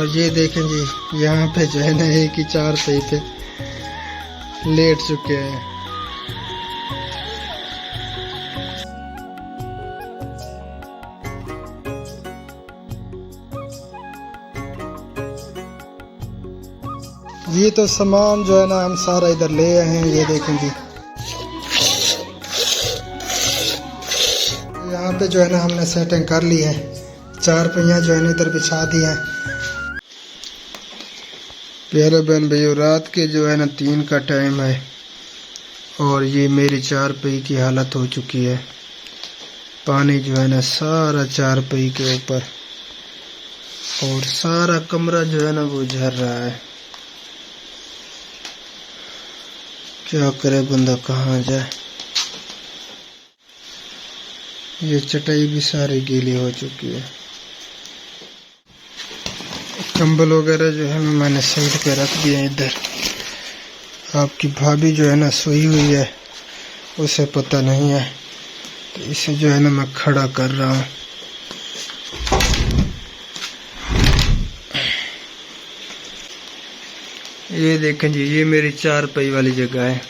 और ये देखें जी, यहाँ पे जो है ना एक ही चारपाई पे लेट चुके हैं। ये तो सामान जो है ना हम सारा इधर ले आए हैं। ये देखें जी, यहाँ पे जो है ना हमने सेटिंग कर ली है। चारपाइयाँ जो है ना इधर बिछा दी हैं। प्यारे बहन भैया, रात के जो है ना 3 का टाइम है और ये मेरी चारपाई की हालत हो चुकी है। पानी जो है ना सारा चारपाई के ऊपर और सारा कमरा जो है ना वो झर रहा है। क्या करे बंदा, कहाँ जाए। ये चटाई भी सारी गीली हो चुकी है। कंबल वगैरह जो है ना मैंने साइड पे रख दिया इधर। आपकी भाभी जो है ना सोई हुई है, उसे पता नहीं है, तो इसे जो है ना मैं खड़ा कर रहा हूँ। ये देखें जी, ये मेरी चारपाई वाली जगह है।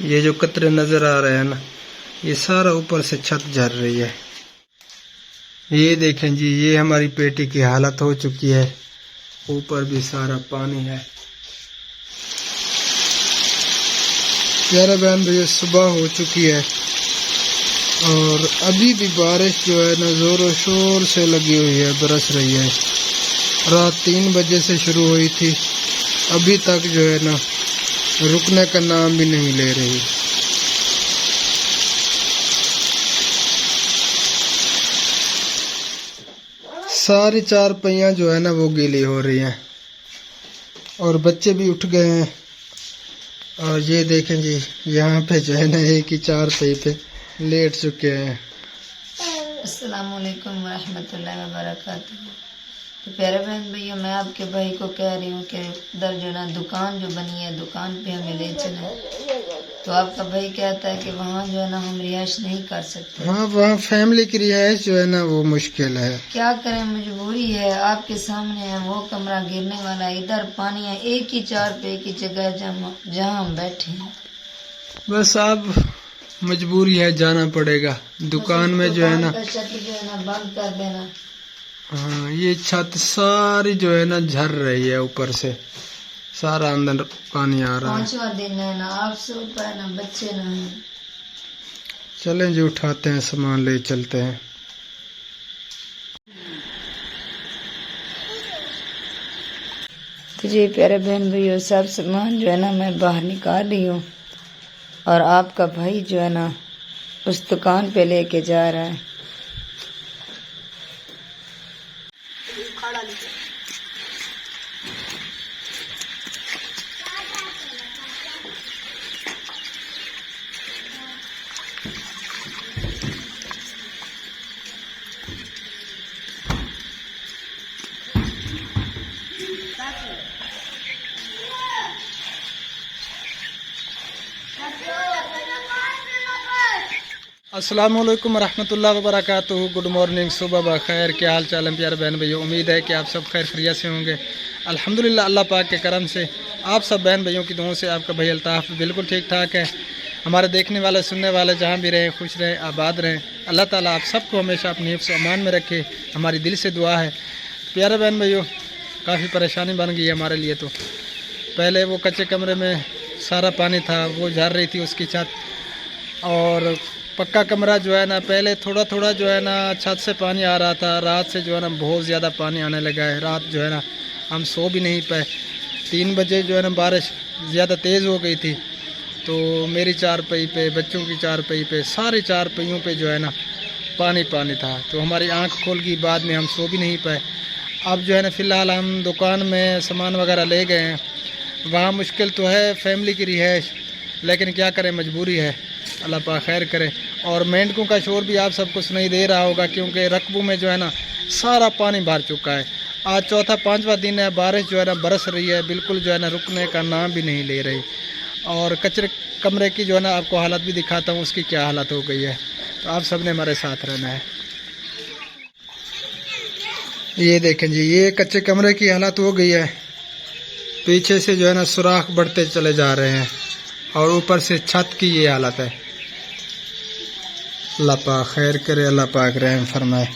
ये जो कतरे नजर आ रहे हैं ना, ये सारा ऊपर से छत झर रही है। ये देखें जी, ये हमारी पेटी की हालत हो चुकी है। ऊपर भी सारा पानी है। प्यारे बहन भैया, सुबह हो चुकी है और अभी भी बारिश जो है ना जोरों शोर से लगी हुई है, बरस रही है। रात 3 बजे से शुरू हुई थी, अभी तक जो है ना रुकने का नाम भी नहीं ले रही। सारी चारपाइयाँ जो है ना वो गीली हो रही हैं और बच्चे भी उठ गए हैं। और ये देखें जी, यहाँ पे जो है ना एक ही चारपाई पे लेट चुके हैं। अस्सलाम वालेकुम रहमतुल्लाहि व बरकातुहू। तो प्यारे बहन भैया, मैं आपके भाई को कह रही हूँ कि उधर जो ना दुकान जो बनी है, दुकान पे हमें ले चले। तो आपका भाई कहता है कि वहाँ जो है ना हम रिहाइश नहीं कर सकते। हाँ, वहाँ फैमिली की रिहाइश जो है ना वो मुश्किल है। क्या करें, मजबूरी है। आपके सामने है, वो कमरा गिरने वाला है, इधर पानी है, एक ही चारपाई की जगह जहाँ हम बैठे हैं। बस अब मजबूरी है, जाना पड़ेगा। दुकान में जो है ना छत जो है ना बंद कर देना। हाँ, ये छत सारी जो है ना झर रही है, ऊपर से सारा अंदर पानी आ रहा है। 5वां दिन है ना, आप सो पाए ना, बच्चे ना हैं। चलें जी, उठाते हैं सामान, ले चलते हैं। तो जी प्यारे बहन भैया, सब सामान जो है ना मैं बाहर निकाल रही हूँ और आपका भाई जो है ना उस दुकान पे लेके जा रहा है। अस्सलाम वालेकुम रहमतुल्लाहि व बरकातुहू। गुड मॉर्निंग, सुबह बखैर। क्या हाल चाल है प्यारे बहन भैया? उम्मीद है कि आप सब खैर खैरियत से होंगे। अल्हम्दुलिल्लाह, अल्लाह पाक के करम से, आप सब बहन भैयों की दुआओं से आपका भाई अल्ताफ़ बिल्कुल ठीक ठाक है। हमारे देखने वाले सुनने वाले जहाँ भी रहें, खुश रहें, आबाद रहें। अल्लाह ताला आप सबको हमेशा अपनी हिफ्ज़ व अमान में रखे, हमारी दिल से दुआ है। प्यारे बहन भैयों, काफ़ी परेशानी बन गई है हमारे लिए। तो पहले वो कच्चे कमरे में सारा पानी था, वो झर रही थी उसकी छत, और पक्का कमरा जो है ना पहले थोड़ा थोड़ा जो है ना छत से पानी आ रहा था। रात से जो है ना बहुत ज़्यादा पानी आने लगा है। रात जो है ना हम सो भी नहीं पाए। 3 बजे जो है ना बारिश ज़्यादा तेज़ हो गई थी, तो मेरी चारपाई पे, बच्चों की चारपाई पे, सारी चारपाइयों पे जो है ना पानी पानी था। तो हमारी आंख खोल गई, बाद में हम सो भी नहीं पाए। अब जो है ना फ़िलहाल हम दुकान में सामान वगैरह ले गए हैं। वहाँ मुश्किल तो है, फैमिली की रिहाइश, लेकिन क्या करें, मजबूरी है। अल्लाह पाक खैर करे। और मेंढकों का शोर भी आप सबको सुनाई दे रहा होगा, क्योंकि रकबों में जो है ना सारा पानी भर चुका है। आज चौथा 5वां दिन है, बारिश जो है ना बरस रही है, बिल्कुल जो है ना रुकने का नाम भी नहीं ले रही। और कचरे कमरे की जो है ना आपको हालत भी दिखाता हूँ, उसकी क्या हालत हो गई है। तो आप सब ने हमारे साथ रहना है। ये देखें जी, ये कच्चे कमरे की हालत हो गई है। पीछे से जो है ना सुराख बढ़ते चले जा रहे हैं और ऊपर से छत की ये हालत है। अल्लाह पाक खैर करे, अल्लाह पाक रहम फरमाए।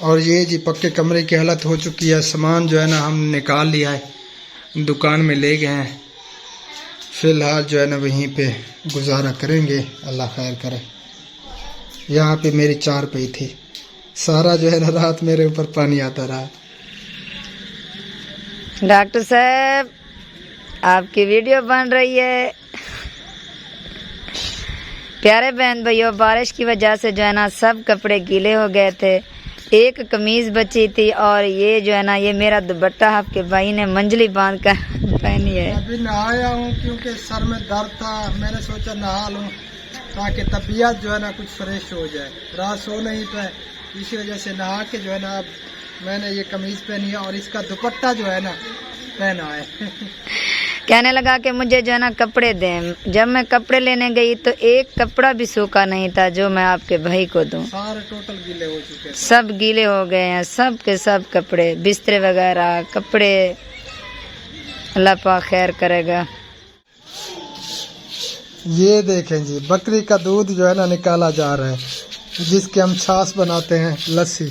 और ये जी पक्के कमरे की हालत हो चुकी है। सामान जो है ना हम निकाल लिया है, दुकान में ले गए हैं। फ़िलहाल जो है ना वहीं पे गुजारा करेंगे, अल्लाह खैर करे। यहाँ पे मेरी चारपाई थी, सारा जो है ना रात मेरे ऊपर पानी आता रहा। डॉक्टर साहब आपकी वीडियो बन रही है। प्यारे बहन भाइयों, बारिश की वजह से जो है ना सब कपड़े गीले हो गए थे। एक कमीज बची थी और ये जो है ना ये मेरा दुपट्टा आपके भाई ने मंजली बांध कर पहनी है। अभी नहाया हूँ क्योंकि सर में दर्द था, मैंने सोचा नहा लूँ ताकि तबीयत जो है ना कुछ फ्रेश हो जाए। रात सो नहीं पाए, इसी वजह से नहा के जो है ना अब मैंने ये कमीज पहनी है और इसका दुपट्टा जो है ना पहना है। कहने लगा कि मुझे जो है ना कपड़े दें। जब मैं कपड़े लेने गई तो एक कपड़ा भी सूखा नहीं था जो मैं आपके भाई को दूं। सारे टोटल गीले हो चुके हैं, सब गीले हो गए हैं, सब के सब कपड़े, बिस्तरे वगैरह कपड़े। अल्लाह पाक खैर करेगा। ये देखें जी, बकरी का दूध जो है ना निकाला जा रहा है, जिसके हम छाछ बनाते हैं, लस्सी।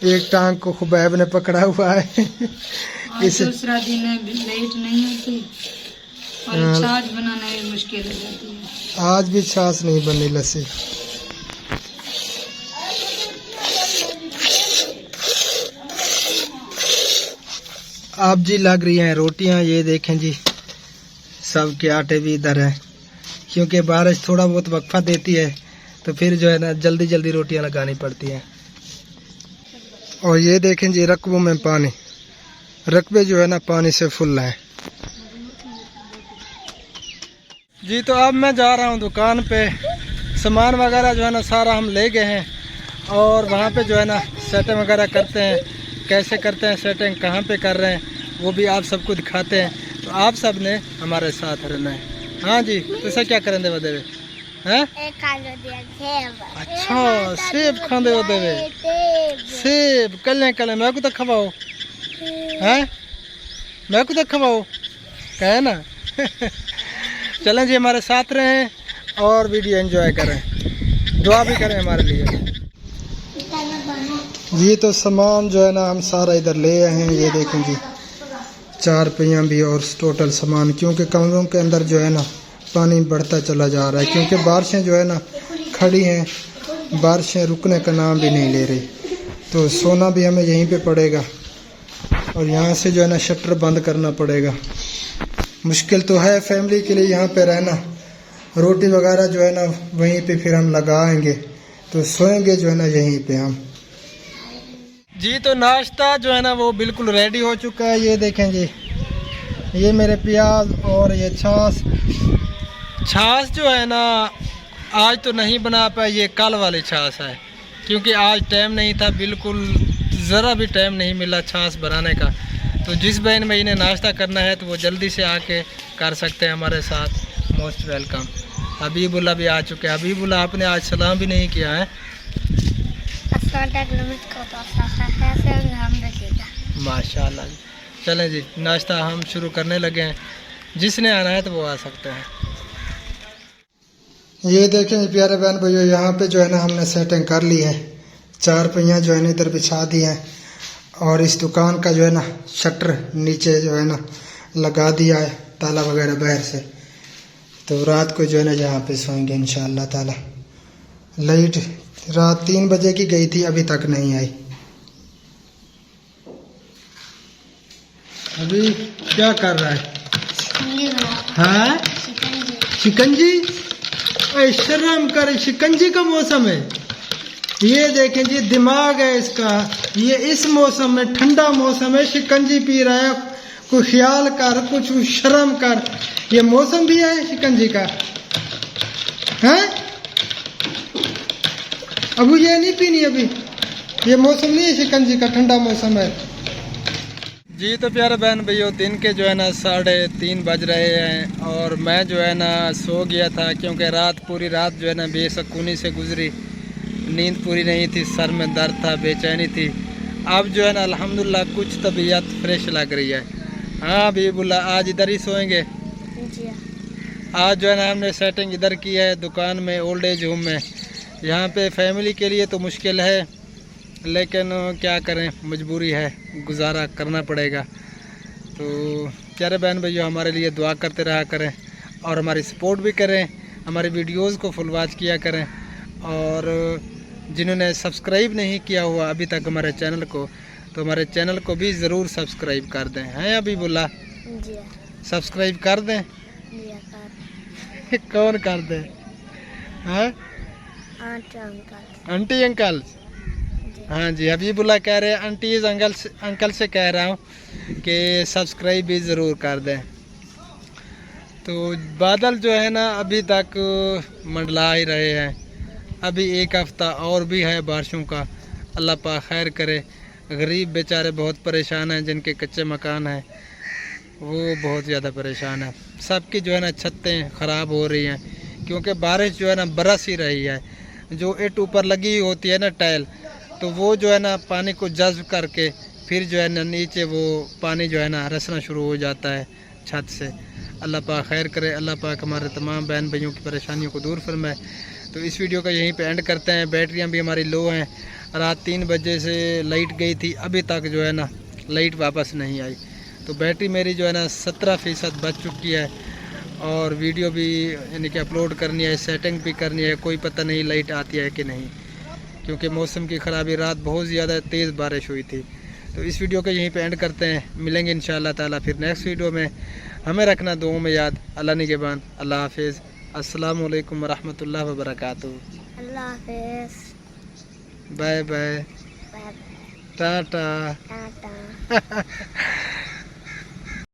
एक टांग को खुबैब ने पकड़ा हुआ है। इसे दूसरा दिन लेट नहीं होती और छाछ बनाना भी मुश्किल हो जाती है। आज भी छाछ नहीं बनी लस्सी। आप जी लग रही हैं रोटियां। ये देखें जी, सब के आटे भी इधर हैं क्योंकि बारिश थोड़ा बहुत वक्फा देती है तो फिर जो है ना जल्दी जल्दी रोटियां लगानी पड़ती हैं। और ये देखें जी, रकबों में पानी, रकबे जो है ना पानी से फुल है जी। तो अब मैं जा रहा हूँ दुकान पे। सामान वगैरह जो है ना सारा हम ले गए हैं और वहाँ पे जो है ना सेटिंग वगैरह करते हैं। कैसे करते हैं सेटिंग, कहाँ पे कर रहे हैं, वो भी आप सबको दिखाते हैं। तो आप सब ने हमारे साथ रहना है। हाँ जी, तो ऐसा क्या करेंगे वो देवे हैं? अच्छा, सेब खाते हो देवे? सेब कल कल मैं को तो खवाओ हैं, मैं को तो खवाओ कहे ना। चलें जी, हमारे साथ रहें और वीडियो एंजॉय करें, दुआ भी करें हमारे लिए जी। तो सामान जो है ना हम सारा इधर ले आए हैं। ये देखें जी, चारपाइयाँ भी और टोटल सामान, क्योंकि कमरों के अंदर जो है ना पानी बढ़ता चला जा रहा है क्योंकि बारिशें जो है ना खड़ी हैं, बारिशें रुकने का नाम भी नहीं ले रही। तो सोना भी हमें यहीं पे पड़ेगा और यहाँ से जो है ना शटर बंद करना पड़ेगा। मुश्किल तो है फैमिली के लिए यहाँ पे रहना। रोटी वगैरह जो है ना वहीं पे फिर हम लगाएंगे, तो सोएंगे जो है ना यहीं पे हम जी। तो नाश्ता जो है ना वो बिल्कुल रेडी हो चुका है। ये देखें जी, ये मेरे प्याज और ये छाछ जो है ना आज तो नहीं बना पाए, ये कल वाली छाछ है क्योंकि आज टाइम नहीं था, बिल्कुल ज़रा भी टाइम नहीं मिला छाछ बनाने का। तो जिस बहन में इन्हें नाश्ता करना है तो वो जल्दी से आके कर सकते हैं हमारे साथ। Most welcome. हबीबुल्ला भी आ चुके हैं। हबीबुल्ला आपने आज सलाम भी नहीं किया है। माशाल्लाह। चलें जी, नाश्ता हम शुरू करने लगे हैं। जिसने आना है तो वो आ सकते हैं। ये देखें प्यारे बहन भैया, यहाँ पे जो है ना हमने सेटिंग कर ली है। चारपाइयाँ जो है ना इधर बिछा दी हैं और इस दुकान का जो है ना शटर नीचे जो है ना लगा दिया है, ताला वगैरह बाहर से। तो रात को जो है ना यहाँ पे सोएंगे इंशाअल्लाह ताला। लाइट रात 3 बजे की गई थी, अभी तक नहीं आई। अभी क्या कर रहा है? हाँ, शिकंजी। शर्म करे, शिकंजी का मौसम है। ये देखें जी, दिमाग है इसका। ये इस मौसम में, ठंडा मौसम है, शिकंजी पी रहा है। कुछ ख्याल कर, कुछ शर्म कर। ये मौसम भी है शिकंजी का है। अबू ये नहीं पीनी अभी, ये मौसम नहीं है शिकंजी का, ठंडा मौसम है जी। तो प्यारे बहन भैया, दिन के जो है ना 3:30 बज रहे हैं और मैं जो है ना सो गया था क्योंकि पूरी रात जो है ना बेसकूनी से गुजरी। नींद पूरी नहीं थी, सर में दर्द था, बेचैनी थी। अब जो है ना अल्हम्दुलिल्लाह कुछ तबीयत फ्रेश लग रही है। हाँ हबीबुल्लाह, आज इधर ही सोएंगे। आज जो है ना हमने सेटिंग इधर की है दुकान में, ओल्ड एज होम में। यहाँ पे फैमिली के लिए तो मुश्किल है, लेकिन क्या करें, मजबूरी है, गुजारा करना पड़ेगा। तो प्यारे बहन भैया हमारे लिए दुआ करते रहा करें और हमारी सपोर्ट भी करें, हमारी वीडियोस को फुल वॉच किया करें। और जिन्होंने सब्सक्राइब नहीं किया हुआ अभी तक हमारे चैनल को, तो हमारे चैनल को भी ज़रूर सब्सक्राइब कर दें। हैं अभी बोला सब्सक्राइब कर दें। कौन कर दे? हैं आंटी अंकल? हाँ जी, हबीबुल्लाह कह रहे हैं आंटी अंकल से कह रहा हूँ कि सब्सक्राइब भी ज़रूर कर दें। तो बादल जो है ना अभी तक मंडला ही रहे हैं, अभी एक हफ़्ता और भी है बारिशों का। अल्लाह पाक खैर करे। गरीब बेचारे बहुत परेशान हैं, जिनके कच्चे मकान हैं वो बहुत ज़्यादा परेशान है। सबकी जो है ना छतें ख़राब हो रही हैं, क्योंकि बारिश जो है ना बरस ही रही है। जो ईंट ऊपर लगी हुई होती है ना टाइल, तो वो जो है ना पानी को जज़्ब करके फिर जो है ना नीचे वो पानी जो है ना रसना शुरू हो जाता है छत से। अल्लाह पाक खैर करे, अल्लाह पाक हमारे तमाम बहन भाइयों की परेशानियों को दूर फरमाए। तो इस वीडियो का यहीं पे एंड करते हैं। बैटरियां भी हमारी लो हैं, रात 3 बजे से लाइट गई थी, अभी तक जो है ना लाइट वापस नहीं आई। तो बैटरी मेरी जो है ना 17% बच चुकी है और वीडियो भी यानी कि अपलोड करनी है, सेटिंग भी करनी है। कोई पता नहीं लाइट आती है कि नहीं, क्योंकि मौसम की ख़राबी, रात बहुत ज़्यादा तेज़ बारिश हुई थी। तो इस वीडियो को यहीं पे एंड करते हैं। मिलेंगे इंशाअल्लाह ताला फिर नेक्स्ट वीडियो में। हमें रखना दुआओं में याद। अल्लाह निगहबान। अल्लाह हाफिज़। अस्सलामु अलैकुम वरहमतुल्लाहि वबरकातुहू। अल्लाह हाफिज़। Bye bye, Tata.